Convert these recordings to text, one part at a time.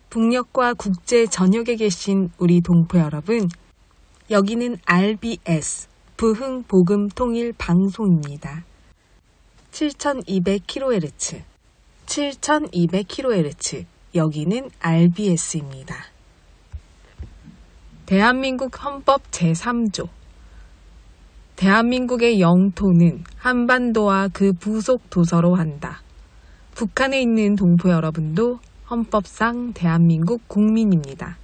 북녘과 국제 전역에 계신 우리 동포 여러분, 여기는 RBS 부흥복음통일 방송입니다. 7200kHz, 7200kHz, 여기는 RBS입니다. 대한민국 헌법 제3조, 대한민국의 영토는 한반도와 그 부속 도서로 한다. 북한에 있는 동포 여러분도 헌법상 대한민국 국민입니다.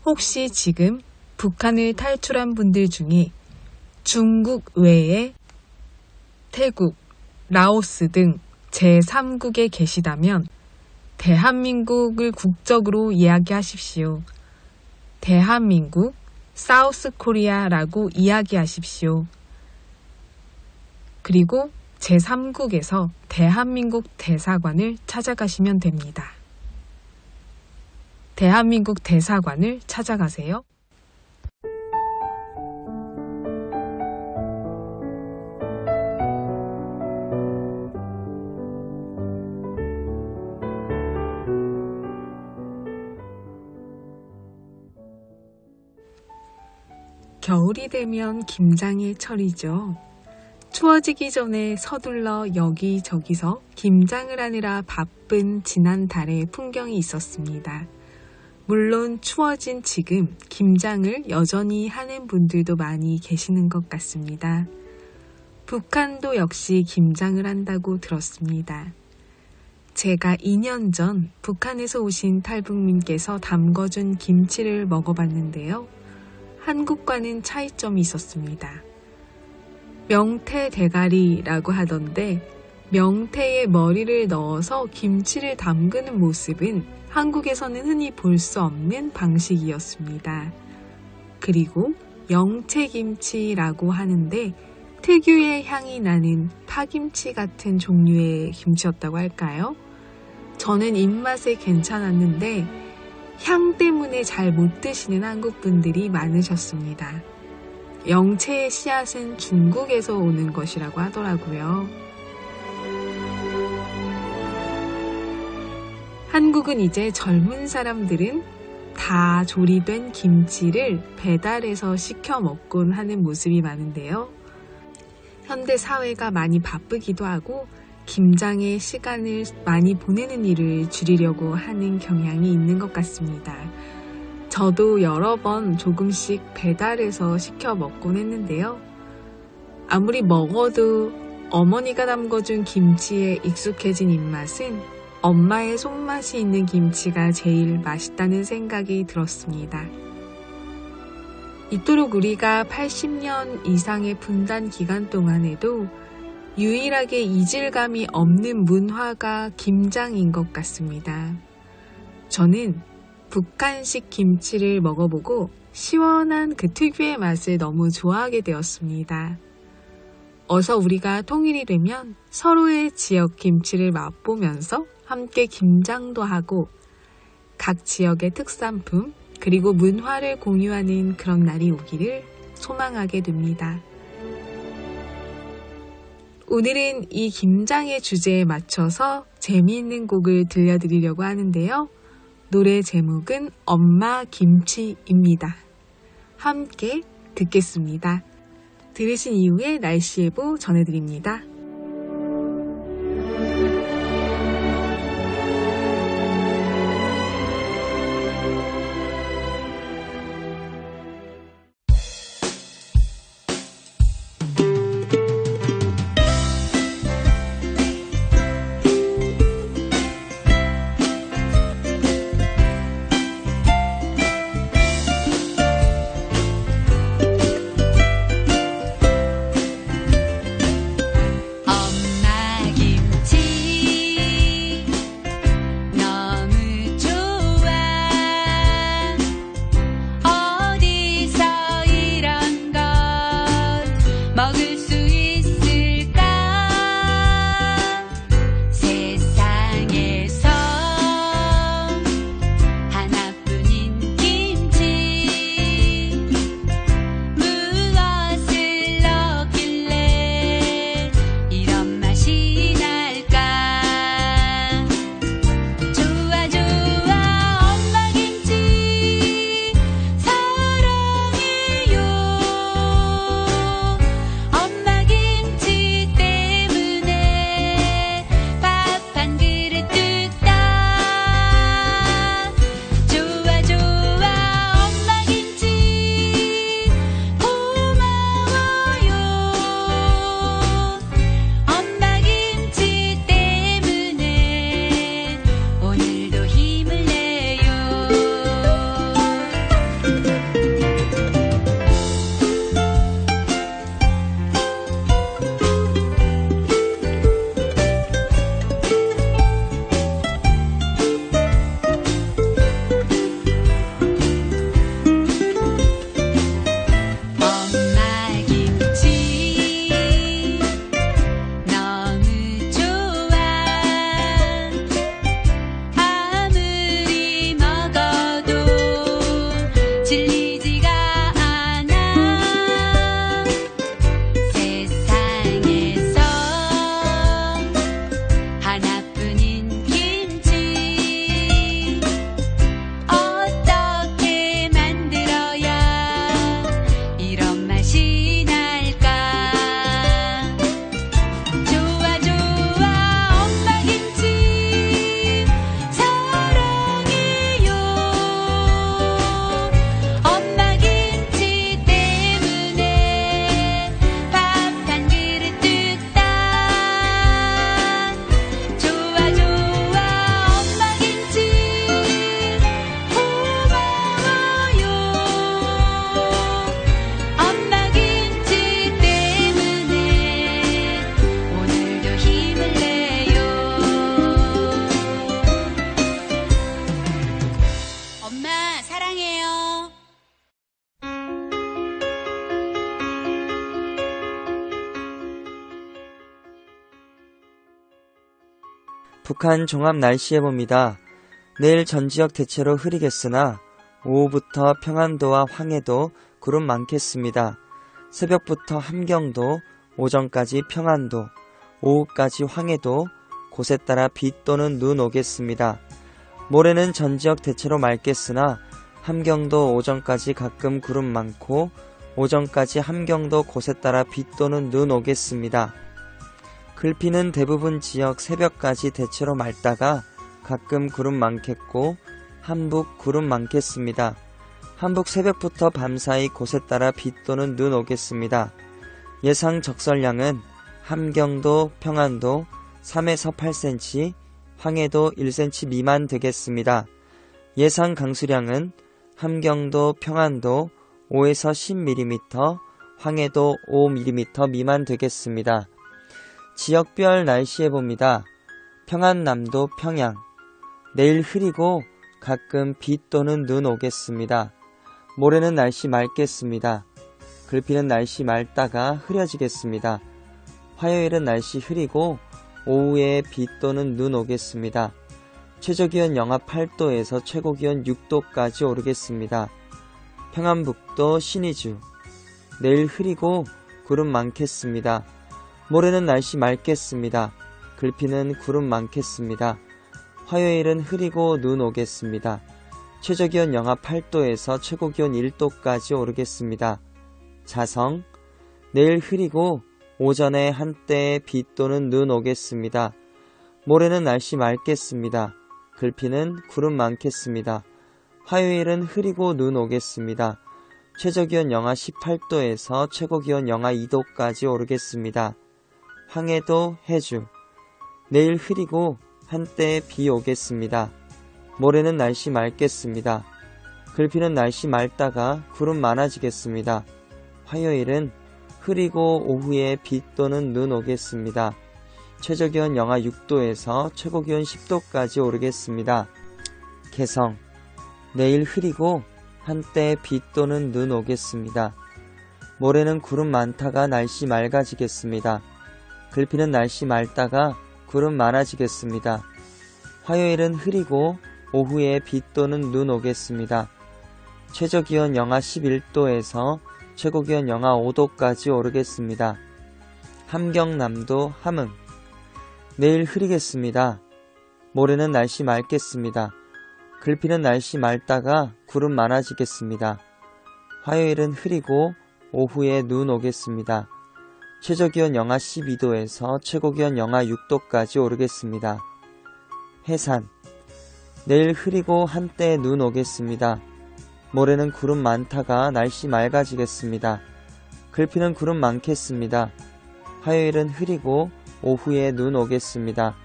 혹시 지금 북한을 탈출한 분들 중에 중국 외에 태국, 라오스 등 제3국에 계시다면 대한민국을 국적으로 이야기하십시오. 대한민국, 사우스 코리아라고 이야기하십시오. 그리고 제3국에서 대한민국 대사관을 찾아가시면 됩니다. 대한민국 대사관을 찾아가세요. 겨울이 되면 김장의 철이죠. 추워지기 전에 서둘러 여기저기서 김장을 하느라 바쁜 지난달의 풍경이 있었습니다. 물론 추워진 지금 김장을 여전히 하는 분들도 많이 계시는 것 같습니다. 북한도 역시 김장을 한다고 들었습니다. 제가 2년 전 북한에서 오신 탈북민께서 담궈준 김치를 먹어봤는데요. 한국과는 차이점이 있었습니다. 명태 대가리라고 하던데 명태에 머리를 넣어서 김치를 담그는 모습은 한국에서는 흔히 볼 수 없는 방식이었습니다. 그리고 영채김치라고 하는데 특유의 향이 나는 파김치 같은 종류의 김치였다고 할까요? 저는 입맛에 괜찮았는데 향 때문에 잘 못 드시는 한국 분들이 많으셨습니다. 영채의 씨앗은 중국에서 오는 것이라고 하더라고요. 한국은 이제 젊은 사람들은 다 조리된 김치를 배달해서 시켜 먹곤 하는 모습이 많은데요. 현대 사회가 많이 바쁘기도 하고 김장의 시간을 많이 보내는 일을 줄이려고 하는 경향이 있는 것 같습니다. 저도 여러 번 조금씩 배달해서 시켜 먹곤 했는데요. 아무리 먹어도 어머니가 담궈준 김치에 익숙해진 입맛은 엄마의 손맛이 있는 김치가 제일 맛있다는 생각이 들었습니다. 이토록 우리가 80년 이상의 분단 기간 동안에도 유일하게 이질감이 없는 문화가 김장인 것 같습니다. 저는 북한식 김치를 먹어보고 시원한 그 특유의 맛을 너무 좋아하게 되었습니다. 어서 우리가 통일이 되면 서로의 지역 김치를 맛보면서 함께 김장도 하고 각 지역의 특산품 그리고 문화를 공유하는 그런 날이 오기를 소망하게 됩니다. 오늘은 이 김장의 주제에 맞춰서 재미있는 곡을 들려드리려고 하는데요. 노래 제목은 엄마 김치입니다. 함께 듣겠습니다. 들으신 이후에 날씨 예보 전해드립니다. 북한 종합 날씨 예보입니다. 내일 전 지역 대체로 흐리겠으나 오후부터 평안도와 황해도 구름 많겠습니다. 새벽부터 함경도, 오전까지 평안도, 오후까지 황해도, 곳에 따라 비 또는 눈 오겠습니다. 모레는 전 지역 대체로 맑겠으나 함경도 오전까지 가끔 구름 많고 오전까지 함경도 곳에 따라 비 또는 눈 오겠습니다. 글피는 대부분 지역 새벽까지 대체로 맑다가 가끔 구름 많겠고 함북 구름 많겠습니다. 함북 새벽부터 밤사이 곳에 따라 비 또는 눈 오겠습니다. 예상 적설량은 함경도, 평안도 3에서 8cm, 황해도 1cm 미만 되겠습니다. 예상 강수량은 함경도, 평안도 5에서 10mm, 황해도 5mm 미만 되겠습니다. 지역별 날씨 예보입니다. 평안남도 평양, 내일 흐리고 가끔 비 또는 눈 오겠습니다. 모레는 날씨 맑겠습니다. 글피는 날씨 맑다가 흐려지겠습니다. 화요일은 날씨 흐리고 오후에 비 또는 눈 오겠습니다. 최저기온 영하 8도에서 최고기온 6도까지 오르겠습니다. 평안북도 신의주, 내일 흐리고 구름 많겠습니다. 모레는 날씨 맑겠습니다. 글피는 구름 많겠습니다. 화요일은 흐리고 눈 오겠습니다. 최저기온 영하 8도에서 최고기온 1도까지 오르겠습니다. 자성, 내일 흐리고 오전에 한때 비 또는 눈 오겠습니다. 모레는 날씨 맑겠습니다. 글피는 구름 많겠습니다. 화요일은 흐리고 눈 오겠습니다. 최저기온 영하 18도에서 최고기온 영하 2도까지 오르겠습니다. 황해도 해주, 내일 흐리고 한때 비 오겠습니다. 모레는 날씨 맑겠습니다. 글피는 날씨 맑다가 구름 많아지겠습니다. 화요일은 흐리고 오후에 비 또는 눈 오겠습니다. 최저기온 영하 6도에서 최고기온 10도까지 오르겠습니다. 개성, 내일 흐리고 한때 비 또는 눈 오겠습니다. 모레는 구름 많다가 날씨 맑아지겠습니다. 글피는 날씨 맑다가 구름 많아지겠습니다. 화요일은 흐리고 오후에 비 또는 눈 오겠습니다. 최저기온 영하 11도에서 최고기온 영하 5도까지 오르겠습니다. 함경남도 함흥, 내일 흐리겠습니다. 모레는 날씨 맑겠습니다. 글피는 날씨 맑다가 구름 많아지겠습니다. 화요일은 흐리고 오후에 눈 오겠습니다. 최저기온 영하 12도에서 최고기온 영하 6도까지 오르겠습니다. 해산, 내일 흐리고 한때 눈 오겠습니다. 모레는 구름 많다가 날씨 맑아지겠습니다. 글피는 구름 많겠습니다. 화요일은 흐리고 오후에 눈 오겠습니다.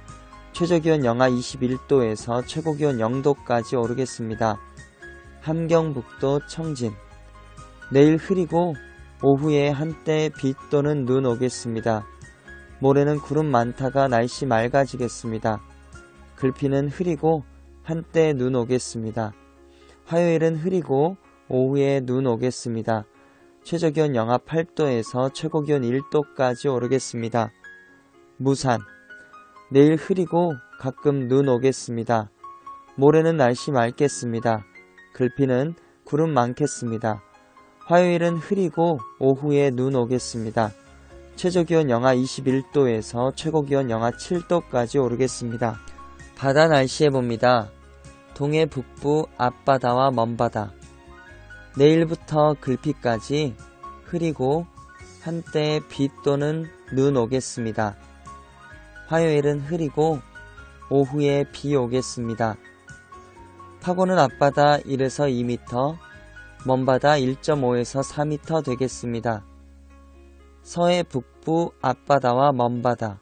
최저기온 영하 21도에서 최고기온 0도까지 오르겠습니다. 함경북도 청진, 내일 흐리고 오후에 한때 비 또는 눈 오겠습니다. 모레는 구름 많다가 날씨 맑아지겠습니다. 글피는 흐리고 한때 눈 오겠습니다. 화요일은 흐리고 오후에 눈 오겠습니다. 최저기온 영하 8도에서 최고기온 1도까지 오르겠습니다. 무산, 내일 흐리고 가끔 눈 오겠습니다. 모레는 날씨 맑겠습니다. 글피는 구름 많겠습니다. 화요일은 흐리고 오후에 눈 오겠습니다. 최저기온 영하 21도에서 최고기온 영하 7도까지 오르겠습니다. 바다 날씨 예보입니다. 동해 북부 앞바다와 먼바다, 내일부터 글피까지 흐리고 한때 비 또는 눈 오겠습니다. 화요일은 흐리고 오후에 비 오겠습니다. 파고는 앞바다 1에서 2m, 먼바다 1.5에서 4m 되겠습니다. 서해 북부 앞바다와 먼바다,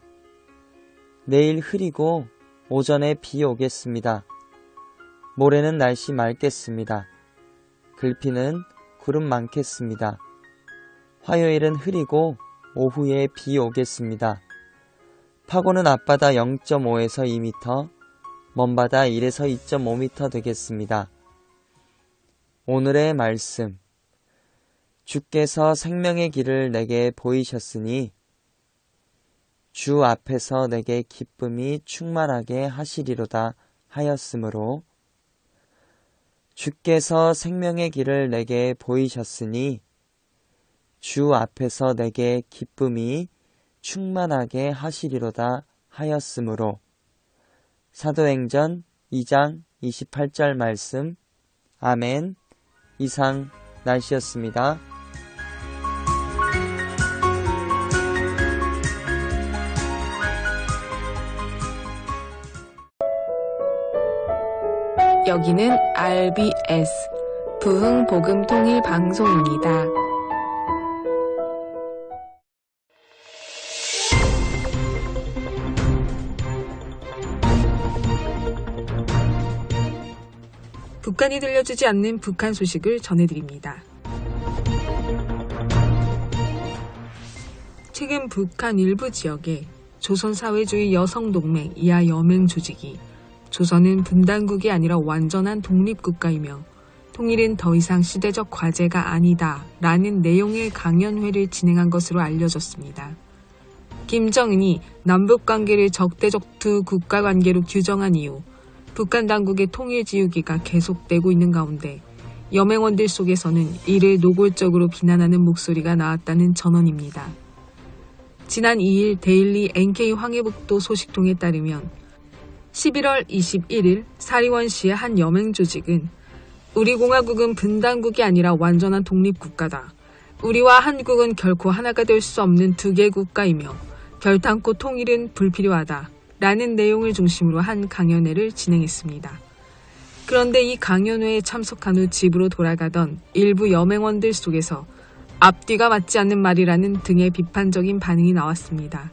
내일 흐리고 오전에 비 오겠습니다. 모레는 날씨 맑겠습니다. 글피는 구름 많겠습니다. 화요일은 흐리고 오후에 비 오겠습니다. 파고는 앞바다 0.5에서 2m, 먼바다 1에서 2.5m 되겠습니다. 오늘의 말씀, 주께서 생명의 길을 내게 보이셨으니 주 앞에서 내게 기쁨이 충만하게 하시리로다 하였으므로 주께서 생명의 길을 내게 보이셨으니 주 앞에서 내게 기쁨이 충만하게 하시리로다 하였으므로 사도행전 2장 28절 말씀. 아멘. 이상 날씨였습니다. 여기는 RBS 부흥복음통일방송입니다. 북한이 들려주지 않는 북한 소식을 전해드립니다. 최근 북한 일부 지역에 조선사회주의 여성동맹 이하 여맹 조직이 조선은 분단국이 아니라 완전한 독립국가이며 통일은 더 이상 시대적 과제가 아니다 라는 내용의 강연회를 진행한 것으로 알려졌습니다. 김정은이 남북관계를 적대적 두 국가관계로 규정한 이후 북한 당국의 통일지우기가 계속되고 있는 가운데 여맹원들 속에서는 이를 노골적으로 비난하는 목소리가 나왔다는 전언입니다. 지난 2일 데일리 NK 황해북도 소식통에 따르면 11월 21일 사리원시의 한 여맹 조직은 우리 공화국은 분단국이 아니라 완전한 독립국가다. 우리와 한국은 결코 하나가 될 수 없는 두 개 국가이며 결탄코 통일은 불필요하다. 라는 내용을 중심으로 한 강연회를 진행했습니다. 그런데 이 강연회에 참석한 후 집으로 돌아가던 일부 여맹원들 속에서 앞뒤가 맞지 않는 말이라는 등의 비판적인 반응이 나왔습니다.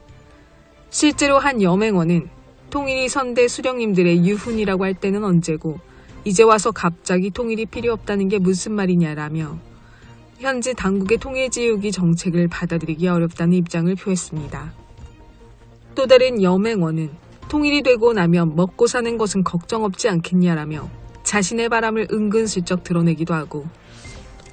실제로 한 여맹원은 통일이 선대 수령님들의 유훈이라고 할 때는 언제고 이제 와서 갑자기 통일이 필요 없다는 게 무슨 말이냐라며 현재 당국의 통일지우기 정책을 받아들이기 어렵다는 입장을 표했습니다. 또 다른 여맹원은 통일이 되고 나면 먹고 사는 것은 걱정 없지 않겠냐라며 자신의 바람을 은근슬쩍 드러내기도 하고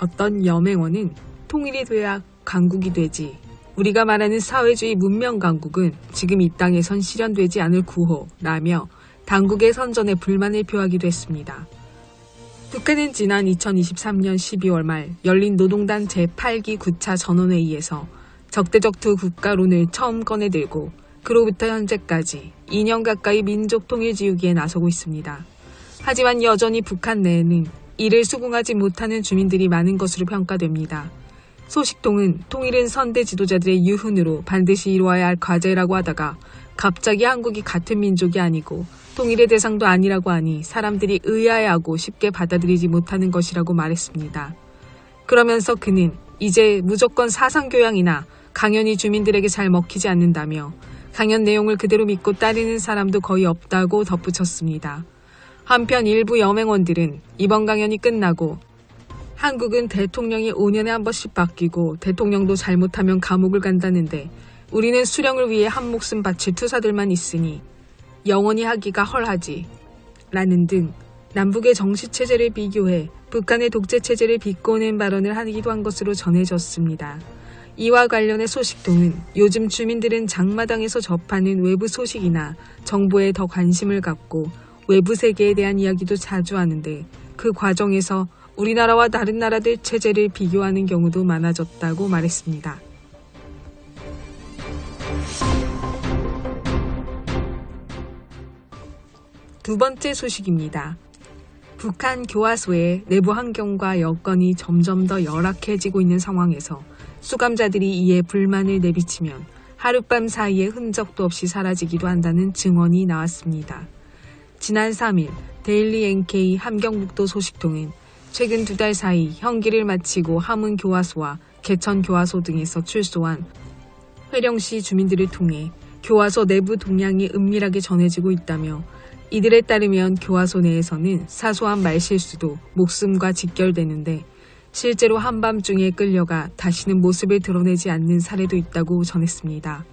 어떤 여맹원은 통일이 돼야 강국이 되지 우리가 말하는 사회주의 문명 강국은 지금 이 땅에선 실현되지 않을 구호라며 당국의 선전에 불만을 표하기도 했습니다. 북한은 지난 2023년 12월 말 열린 노동단 제8기 9차 전원회의에서 적대적 두 국가론을 처음 꺼내들고 그로부터 현재까지 2년 가까이 민족 통일 지우기에 나서고 있습니다. 하지만 여전히 북한 내에는 이를 수긍하지 못하는 주민들이 많은 것으로 평가됩니다. 소식통은 통일은 선대 지도자들의 유훈으로 반드시 이루어야 할 과제라고 하다가 갑자기 한국이 같은 민족이 아니고 통일의 대상도 아니라고 하니 사람들이 의아해하고 쉽게 받아들이지 못하는 것이라고 말했습니다. 그러면서 그는 이제 무조건 사상교양이나 강연이 주민들에게 잘 먹히지 않는다며 강연 내용을 그대로 믿고 따르는 사람도 거의 없다고 덧붙였습니다. 한편 일부 여맹원들은 이번 강연이 끝나고 한국은 대통령이 5년에 한 번씩 바뀌고 대통령도 잘못하면 감옥을 간다는데 우리는 수령을 위해 한 목숨 바칠 투사들만 있으니 영원히 하기가 헐하지 라는 등 남북의 정치체제를 비교해 북한의 독재체제를 비꼬는 발언을 하기도 한 것으로 전해졌습니다. 이와 관련해 소식통은 요즘 주민들은 장마당에서 접하는 외부 소식이나 정보에 더 관심을 갖고 외부 세계에 대한 이야기도 자주 하는데 그 과정에서 우리나라와 다른 나라들 체제를 비교하는 경우도 많아졌다고 말했습니다. 두 번째 소식입니다. 북한 교화소의 내부 환경과 여건이 점점 더 열악해지고 있는 상황에서 수감자들이 이에 불만을 내비치면 하룻밤 사이에 흔적도 없이 사라지기도 한다는 증언이 나왔습니다. 지난 3일 데일리 NK 함경북도 소식통은 최근 2달 사이 형기를 마치고 함흥교화소와 개천교화소 등에서 출소한 회령시 주민들을 통해 교화소 내부 동향이 은밀하게 전해지고 있다며 이들에 따르면 교화소 내에서는 사소한 말실수도 목숨과 직결되는데 실제로 한밤중에 끌려가 다시는 모습을 드러내지 않는 사례도 있다고 전했습니다.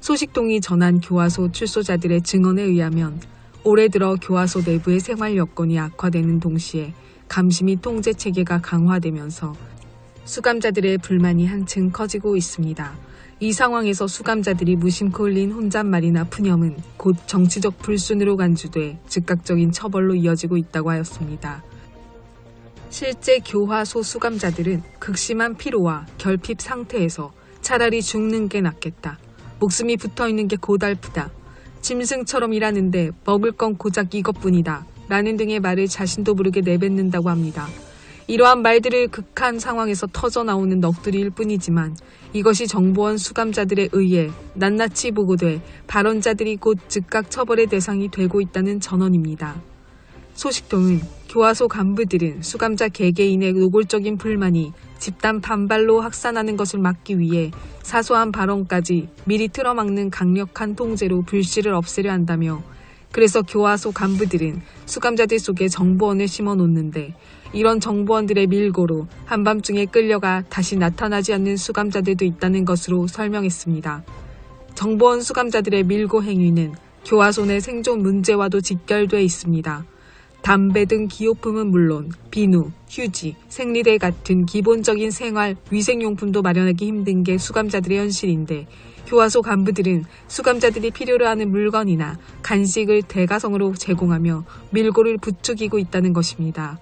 소식통이 전한 교화소 출소자들의 증언에 의하면 올해 들어 교화소 내부의 생활 여건이 악화되는 동시에 감시 및 통제 체계가 강화되면서 수감자들의 불만이 한층 커지고 있습니다. 이 상황에서 수감자들이 무심코 흘린 혼잣말이나 푸념은 곧 정치적 불순으로 간주돼 즉각적인 처벌로 이어지고 있다고 하였습니다. 실제 교화소 수감자들은 극심한 피로와 결핍 상태에서 차라리 죽는 게 낫겠다. 목숨이 붙어있는 게 고달프다. 짐승처럼 일하는데 먹을 건 고작 이것뿐이다. 라는 등의 말을 자신도 모르게 내뱉는다고 합니다. 이러한 말들을 극한 상황에서 터져나오는 넋두리일 뿐이지만 이것이 정보원 수감자들에 의해 낱낱이 보고돼 발언자들이 곧 즉각 처벌의 대상이 되고 있다는 전언입니다. 소식통은 교화소 간부들은 수감자 개개인의 노골적인 불만이 집단 반발로 확산하는 것을 막기 위해 사소한 발언까지 미리 틀어막는 강력한 통제로 불씨를 없애려 한다며 그래서 교화소 간부들은 수감자들 속에 정보원을 심어놓는데 이런 정보원들의 밀고로 한밤중에 끌려가 다시 나타나지 않는 수감자들도 있다는 것으로 설명했습니다. 정보원 수감자들의 밀고 행위는 교화소 내 생존 문제와도 직결돼 있습니다. 담배 등 기호품은 물론 비누, 휴지, 생리대 같은 기본적인 생활, 위생용품도 마련하기 힘든 게 수감자들의 현실인데 교화소 간부들은 수감자들이 필요로 하는 물건이나 간식을 대가성으로 제공하며 밀고를 부추기고 있다는 것입니다.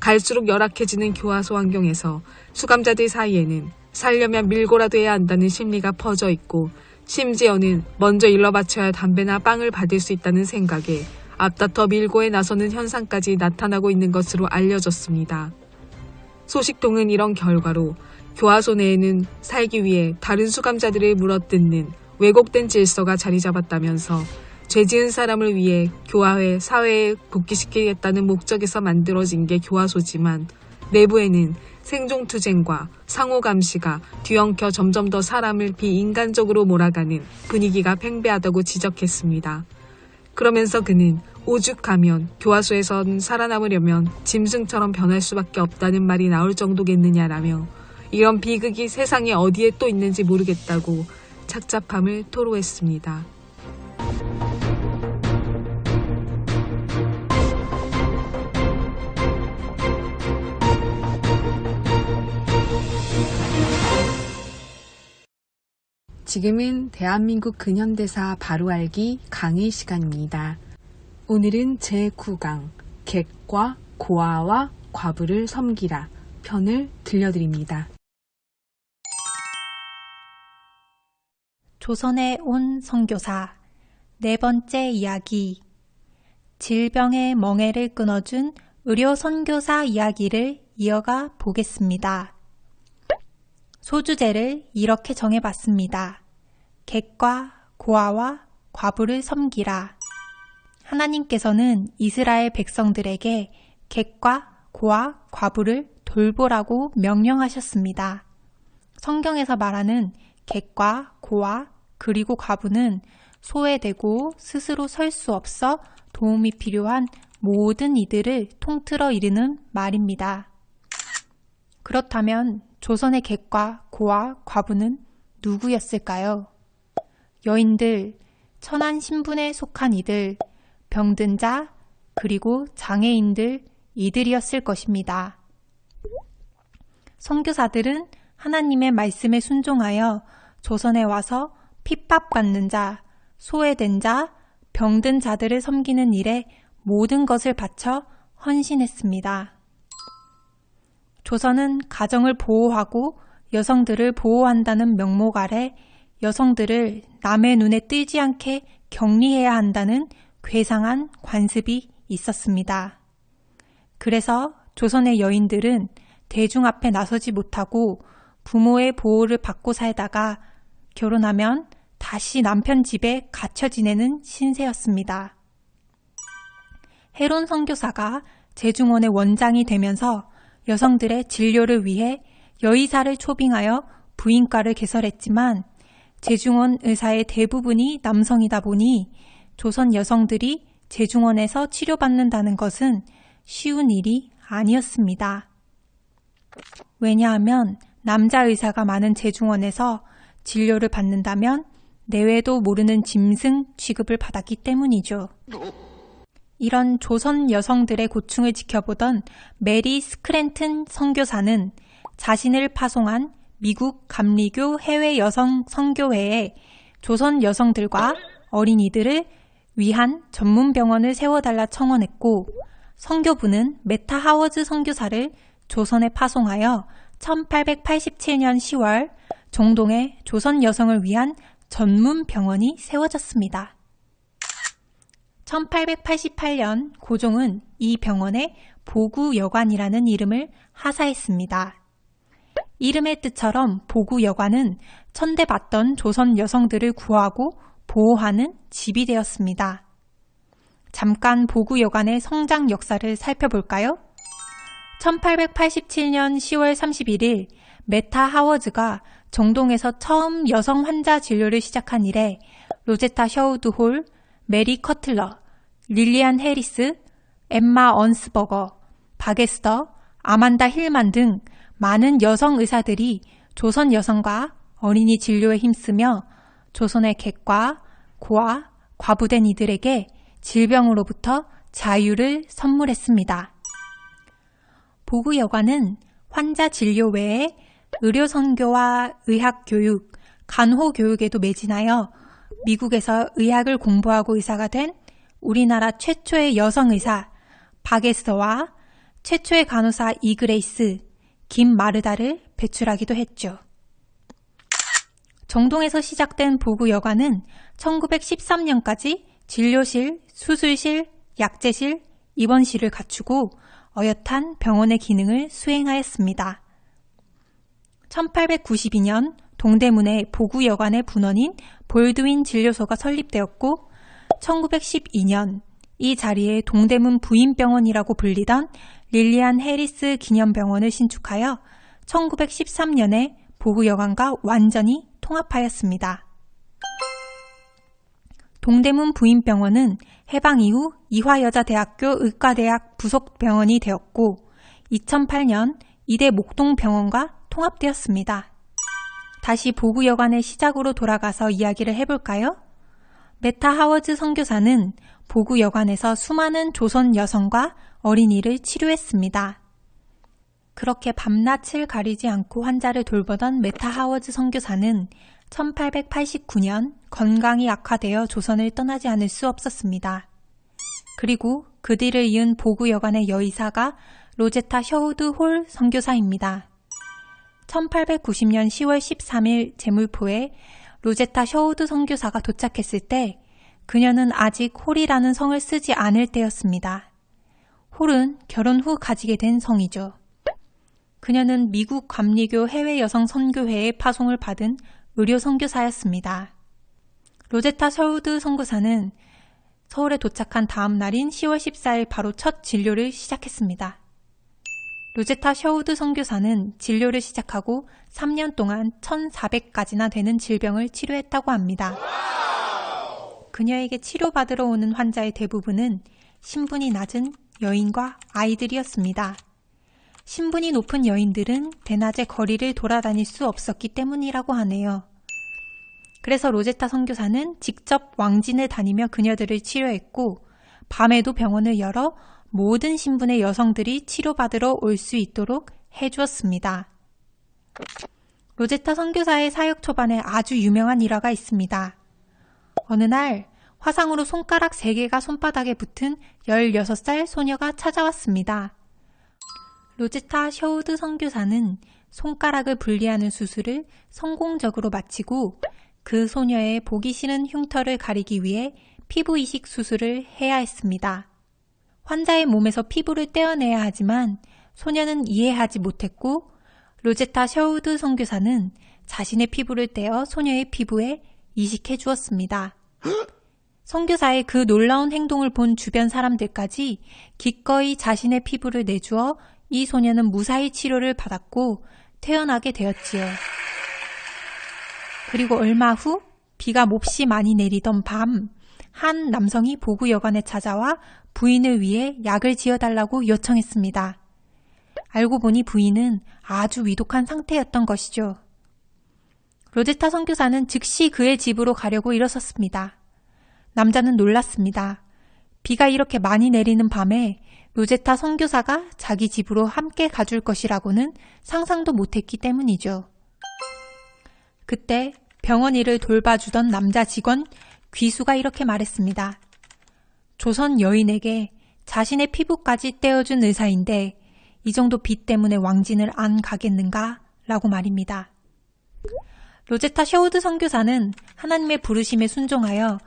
갈수록 열악해지는 교화소 환경에서 수감자들 사이에는 살려면 밀고라도 해야 한다는 심리가 퍼져 있고 심지어는 먼저 일러 바쳐야 할 담배나 빵을 받을 수 있다는 생각에 앞다퉈 밀고에 나서는 현상까지 나타나고 있는 것으로 알려졌습니다. 소식통은 이런 결과로 교화소 내에는 살기 위해 다른 수감자들을 물어뜯는 왜곡된 질서가 자리 잡았다면서 죄지은 사람을 위해 교화해 사회에 복귀시키겠다는 목적에서 만들어진 게 교화소지만 내부에는 생존투쟁과 상호감시가 뒤엉켜 점점 더 사람을 비인간적으로 몰아가는 분위기가 팽배하다고 지적했습니다. 그러면서 그는 오죽하면 교화소에선 살아남으려면 짐승처럼 변할 수밖에 없다는 말이 나올 정도겠느냐라며 이런 비극이 세상에 어디에 또 있는지 모르겠다고 착잡함을 토로했습니다. 지금은 대한민국 근현대사 바로알기 강의 시간입니다. 오늘은 제9강 객과 고아와 과부를 섬기라 편을 들려드립니다. 조선에 온 선교사 네 번째 이야기 질병의 멍에를 끊어준 의료 선교사 이야기를 이어가 보겠습니다. 소주제를 이렇게 정해봤습니다. 객과 고아와 과부를 섬기라. 하나님께서는 이스라엘 백성들에게 객과 고아, 과부를 돌보라고 명령하셨습니다. 성경에서 말하는 객과 고아 그리고 과부는 소외되고 스스로 설 수 없어 도움이 필요한 모든 이들을 통틀어 이르는 말입니다. 그렇다면 조선의 객과 고아, 과부는 누구였을까요? 여인들, 천한 신분에 속한 이들, 병든 자, 그리고 장애인들, 이들이었을 것입니다. 선교사들은 하나님의 말씀에 순종하여 조선에 와서 핍박받는 자, 소외된 자, 병든 자들을 섬기는 일에 모든 것을 바쳐 헌신했습니다. 조선은 가정을 보호하고 여성들을 보호한다는 명목 아래 여성들을 남의 눈에 띄지 않게 격리해야 한다는 괴상한 관습이 있었습니다. 그래서 조선의 여인들은 대중 앞에 나서지 못하고 부모의 보호를 받고 살다가 결혼하면 다시 남편 집에 갇혀 지내는 신세였습니다. 헤론 선교사가 제중원의 원장이 되면서 여성들의 진료를 위해 여의사를 초빙하여 부인과를 개설했지만 제중원 의사의 대부분이 남성이다 보니 조선 여성들이 제중원에서 치료받는다는 것은 쉬운 일이 아니었습니다. 왜냐하면 남자 의사가 많은 제중원에서 진료를 받는다면 내외도 모르는 짐승 취급을 받았기 때문이죠. 이런 조선 여성들의 고충을 지켜보던 메리 스크랜튼 선교사는 자신을 파송한 미국 감리교 해외 여성 선교회에 조선 여성들과 어린이들을 위한 전문 병원을 세워달라 청원했고, 선교부는 메타 하워즈 선교사를 조선에 파송하여 1887년 10월 종동에 조선 여성을 위한 전문 병원이 세워졌습니다. 1888년 고종은 이 병원에 보구여관이라는 이름을 하사했습니다. 이름의 뜻처럼 보구여관은 천대받던 조선 여성들을 구하고 보호하는 집이 되었습니다. 잠깐 보구여관의 성장 역사를 살펴볼까요? 1887년 10월 31일 메타 하워즈가 정동에서 처음 여성 환자 진료를 시작한 이래 로제타 셔우드 홀, 메리 커틀러, 릴리안 해리스, 엠마 언스버거, 바게스터, 아만다 힐만 등 많은 여성 의사들이 조선 여성과 어린이 진료에 힘쓰며 조선의 객과 고아, 과부된 이들에게 질병으로부터 자유를 선물했습니다. 보구여관은 환자 진료 외에 의료 선교와 의학 교육, 간호 교육에도 매진하여 미국에서 의학을 공부하고 의사가 된 우리나라 최초의 여성 의사 바게스터와 최초의 간호사 이그레이스, 김마르다를 배출하기도 했죠. 정동에서 시작된 보구여관은 1913년까지 진료실, 수술실, 약제실, 입원실을 갖추고 어엿한 병원의 기능을 수행하였습니다. 1892년 동대문에 보구여관의 분원인 볼드윈 진료소가 설립되었고 1912년 이 자리에 동대문 부인병원이라고 불리던 릴리안 해리스 기념병원을 신축하여 1913년에 보구여관과 완전히 통합하였습니다. 동대문 부인병원은 해방 이후 이화여자대학교 의과대학 부속병원이 되었고 2008년 이대 목동병원과 통합되었습니다. 다시 보구여관의 시작으로 돌아가서 이야기를 해볼까요? 메타 하워즈 선교사는 보구여관에서 수많은 조선 여성과 어린이를 치료했습니다. 그렇게 밤낮을 가리지 않고 환자를 돌보던 메타 하워즈 선교사는 1889년 건강이 악화되어 조선을 떠나지 않을 수 없었습니다. 그리고 그 뒤를 이은 보구여관의 여의사가 로제타 셔우드 홀 선교사입니다. 1890년 10월 13일 제물포에 로제타 셔우드 선교사가 도착했을 때 그녀는 아직 홀이라는 성을 쓰지 않을 때였습니다. 홀은 결혼 후 가지게 된 성이죠. 그녀는 미국 감리교 해외 여성 선교회의 파송을 받은 의료 선교사였습니다. 로제타 셔우드 선교사는 서울에 도착한 다음 날인 10월 14일 바로 첫 진료를 시작했습니다. 로제타 셔우드 선교사는 진료를 시작하고 3년 동안 1,400가지나 되는 질병을 치료했다고 합니다. 그녀에게 치료받으러 오는 환자의 대부분은 신분이 낮은 여인과 아이들이었습니다. 신분이 높은 여인들은 대낮에 거리를 돌아다닐 수 없었기 때문이라고 하네요. 그래서 로제타 선교사는 직접 왕진을 다니며 그녀들을 치료했고 밤에도 병원을 열어 모든 신분의 여성들이 치료받으러 올 수 있도록 해주었습니다. 로제타 선교사의 사역 초반에 아주 유명한 일화가 있습니다. 어느 날 화상으로 손가락 3개가 손바닥에 붙은 16살 소녀가 찾아왔습니다. 로제타 셔우드 선교사는 손가락을 분리하는 수술을 성공적으로 마치고 그 소녀의 보기 싫은 흉터를 가리기 위해 피부 이식 수술을 해야 했습니다. 환자의 몸에서 피부를 떼어내야 하지만 소녀는 이해하지 못했고 로제타 셔우드 선교사는 자신의 피부를 떼어 소녀의 피부에 이식해 주었습니다. 선교사의 그 놀라운 행동을 본 주변 사람들까지 기꺼이 자신의 피부를 내주어 이 소녀는 무사히 치료를 받았고 태어나게 되었지요. 그리고 얼마 후 비가 몹시 많이 내리던 밤, 한 남성이 보구여관에 찾아와 부인을 위해 약을 지어달라고 요청했습니다. 알고 보니 부인은 아주 위독한 상태였던 것이죠. 로제타 선교사는 즉시 그의 집으로 가려고 일어섰습니다. 남자는 놀랐습니다. 비가 이렇게 많이 내리는 밤에 로제타 선교사가 자기 집으로 함께 가줄 것이라고는 상상도 못했기 때문이죠. 그때 병원 일을 돌봐주던 남자 직원 귀수가 이렇게 말했습니다. 조선 여인에게 자신의 피부까지 떼어준 의사인데 이 정도 빚 때문에 왕진을 안 가겠는가? 라고 말입니다. 로제타 셔우드 선교사는 하나님의 부르심에 순종하여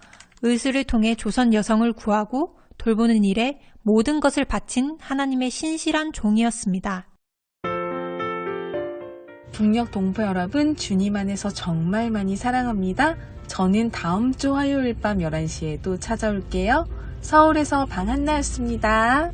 의술을 통해 조선 여성을 구하고 돌보는 일에 모든 것을 바친 하나님의 신실한 종이었습니다. 북녘 동포 여러분, 주님 안에서 정말 많이 사랑합니다. 저는 다음 주 화요일 밤 11시에 또 찾아올게요. 서울에서 방한나였습니다.